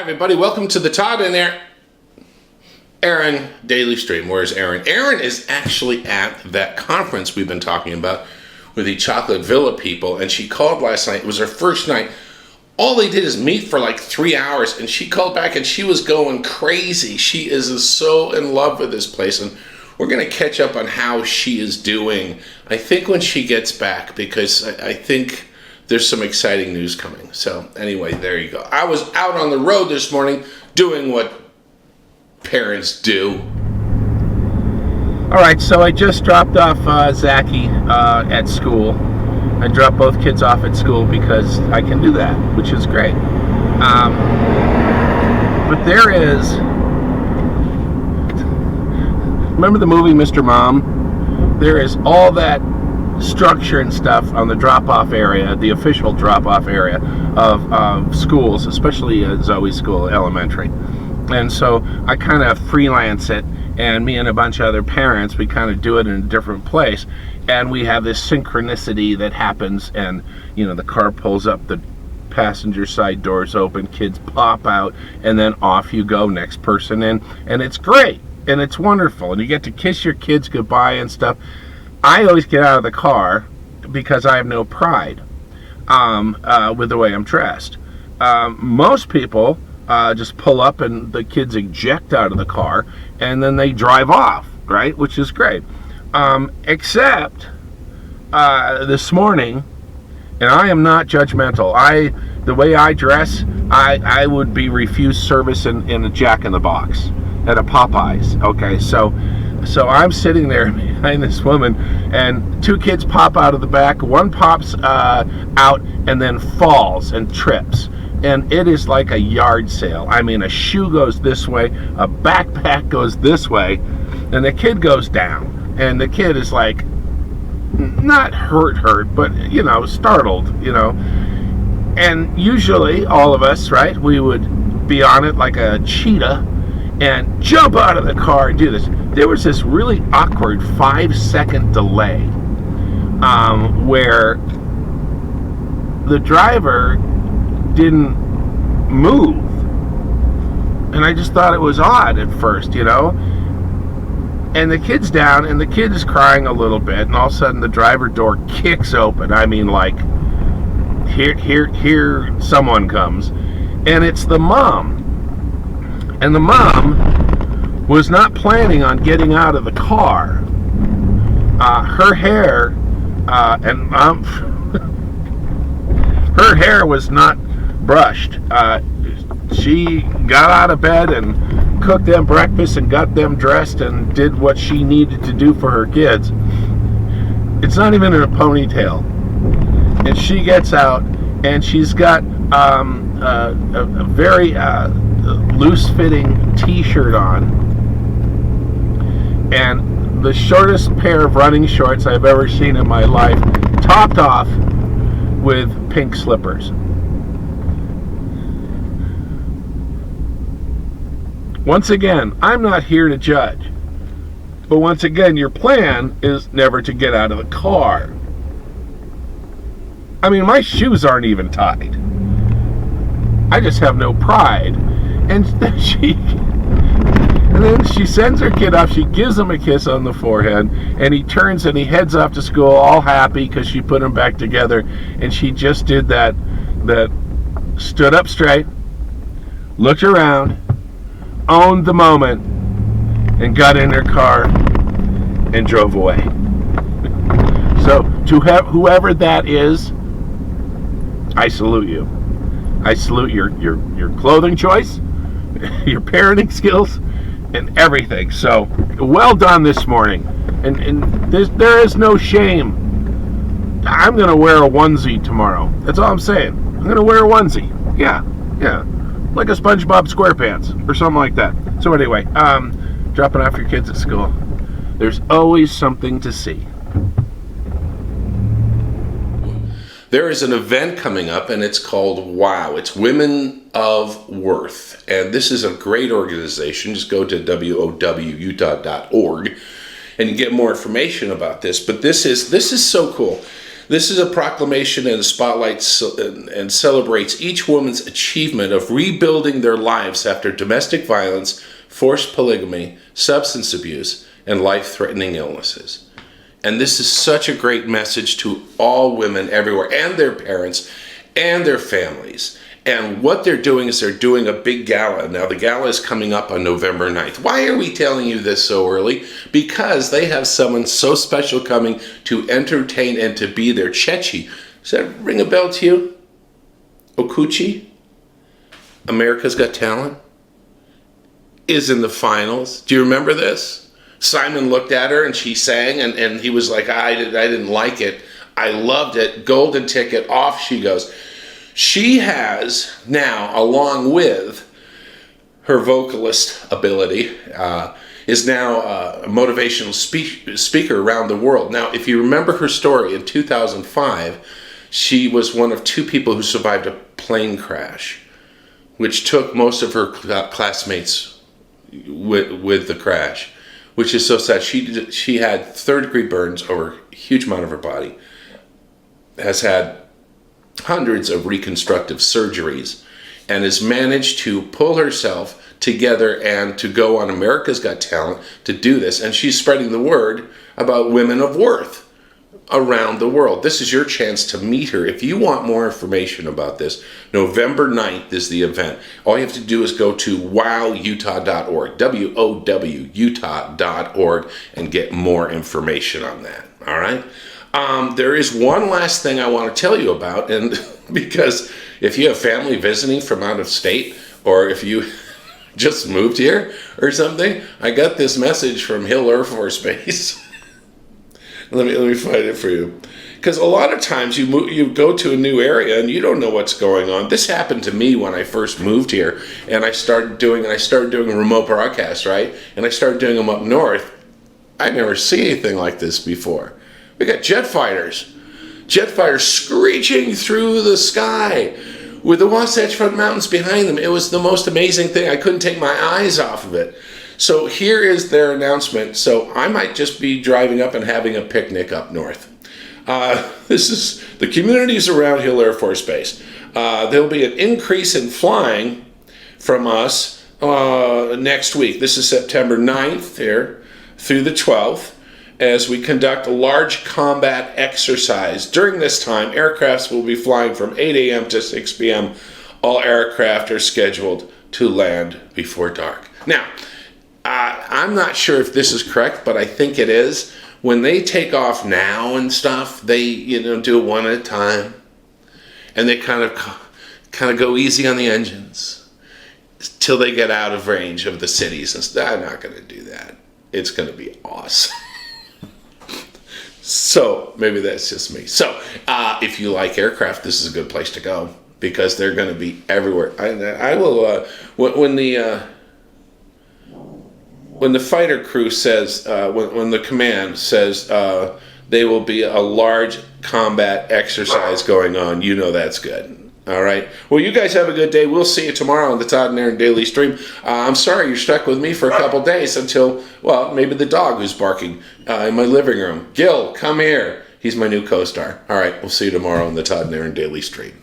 everybody. Welcome to the Todd and Erin daily stream. Where's Erin? Erin is actually at that conference we've been talking about with the Chocolate Villa people, and she called last night. It was her first night. All they did is meet for like 3 hours, and she called back and she was going crazy. She is so in love with this place, and we're going to catch up on how she is doing, I think, when she gets back, because I think there's some exciting news coming. So anyway, there you go. I was out on the road this morning doing what parents do. All right, so I just dropped off Zachy at school. I dropped both kids off at school because I can do that, which is great. But there is... Remember the movie Mr. Mom? There is all that structure and stuff on the drop-off area, the official drop-off area of schools, especially Zoe's school, elementary. And so I kind of freelance it, and me and a bunch of other parents, we kind of do it in a different place, and we have this synchronicity that happens, and you know, the car pulls up, the passenger side doors open, kids pop out, and then off you go, next person in, and it's great, and it's wonderful, and you get to kiss your kids goodbye and stuff. I always get out of the car because I have no pride with the way I'm dressed. Most people just pull up and the kids eject out of the car and then they drive off, right? Which is great. Except this morning, and I am not judgmental. The way I dress, I would be refused service in a Jack in the Box at a Popeyes. Okay, so I'm sitting there behind this woman, and two kids pop out of the back. One pops out and then falls and trips. And it is like a yard sale. I mean, a shoe goes this way, a backpack goes this way, and the kid goes down. And the kid is like, not hurt, but, you know, startled, you know. And usually, all of us, right, we would be on it like a cheetah and jump out of the car and do this. There was this really awkward 5-second delay where the driver didn't move, and I just thought it was odd at first, you know. And the kid's down, and the kid is crying a little bit, and all of a sudden the driver door kicks open. I mean, like, here someone comes, and it's the mom. And the mom was not planning on getting out of the car. Her hair her hair was not brushed. She got out of bed and cooked them breakfast and got them dressed and did what she needed to do for her kids. It's not even in a ponytail. And she gets out, and she's got a very loose-fitting t-shirt on and the shortest pair of running shorts I've ever seen in my life, topped off with pink slippers. Once again, I'm not here to judge, but once again, your plan is never to get out of the car. I mean, my shoes aren't even tied. I just have no pride. And then she sends her kid off. She gives him a kiss on the forehead, and he turns and he heads off to school all happy because she put him back together. And she just did that stood up straight, looked around, owned the moment, and got in her car and drove away. So to whoever that is, I salute you. I salute your clothing choice, your parenting skills, and everything. So, well done this morning. And there is no shame. I'm going to wear a onesie tomorrow. That's all I'm saying. I'm going to wear a onesie. Yeah. Like a SpongeBob SquarePants or something like that. So anyway, dropping off your kids at school. There's always something to see. There is an event coming up, and it's called WOW. It's Women of Worth. And this is a great organization. Just go to wowutah.org and you get more information about this. But this is so cool. This is a proclamation and a spotlight and celebrates each woman's achievement of rebuilding their lives after domestic violence, forced polygamy, substance abuse, and life-threatening illnesses. And this is such a great message to all women everywhere, and their parents, and their families. And what they're doing is they're doing a big gala. Now, the gala is coming up on November 9th. Why are we telling you this so early? Because they have someone so special coming to entertain and to be there. Chechi. Does that ring a bell to you? Okuchi? America's Got Talent? Is in the finals. Do you remember this? Simon looked at her and she sang and he was like, I didn't like it. I loved it. Golden ticket. Off she goes. She has now, along with her vocalist ability, is now a motivational speaker around the world. Now, if you remember her story, in 2005, she was one of 2 people who survived a plane crash, which took most of her classmates with the crash, which is so sad. She had 3rd-degree burns over a huge amount of her body, has had hundreds of reconstructive surgeries, and has managed to pull herself together and to go on America's Got Talent to do this. And she's spreading the word about women of worth around the world. This is your chance to meet her. If you want more information about this, November 9th is the event. All you have to do is go to wowutah.org, W-O-W, Utah.org, and get more information on that. All right? There is one last thing I want to tell you about, and because if you have family visiting from out of state, or if you just moved here or something, I got this message from Hill Air Force Base. let me find it for you, because a lot of times you go to a new area and you don't know what's going on. This happened to me when I first moved here, and I started doing remote broadcasts, right? And I started doing them up north. I'd never seen anything like this before. We got jet fighters screeching through the sky with the Wasatch Front Mountains behind them. It was the most amazing thing. I couldn't take my eyes off of it. So here is their announcement. So I might just be driving up and having a picnic up north. This is the communities around Hill Air Force Base. There'll be an increase in flying from us next week. This is September 9th here through the 12th. As we conduct a large combat exercise. During this time, aircrafts will be flying from 8 a.m. to 6 p.m. All aircraft are scheduled to land before dark. Now, I'm not sure if this is correct, but I think it is. When they take off now and stuff, they do it one at a time, and they kind of go easy on the engines till they get out of range of the cities. And I'm not going to do that. It's going to be awesome. So maybe that's just me. So if you like aircraft, this is a good place to go, because they're going to be everywhere. I will when the fighter crew says when the command says they will be a large combat exercise going on, that's good. All right. Well, you guys have a good day. We'll see you tomorrow on the Todd and Erin Daily Stream. I'm sorry you're stuck with me for a couple days until, maybe the dog who's barking in my living room. Gil, come here. He's my new co-star. All right. We'll see you tomorrow on the Todd and Erin Daily Stream.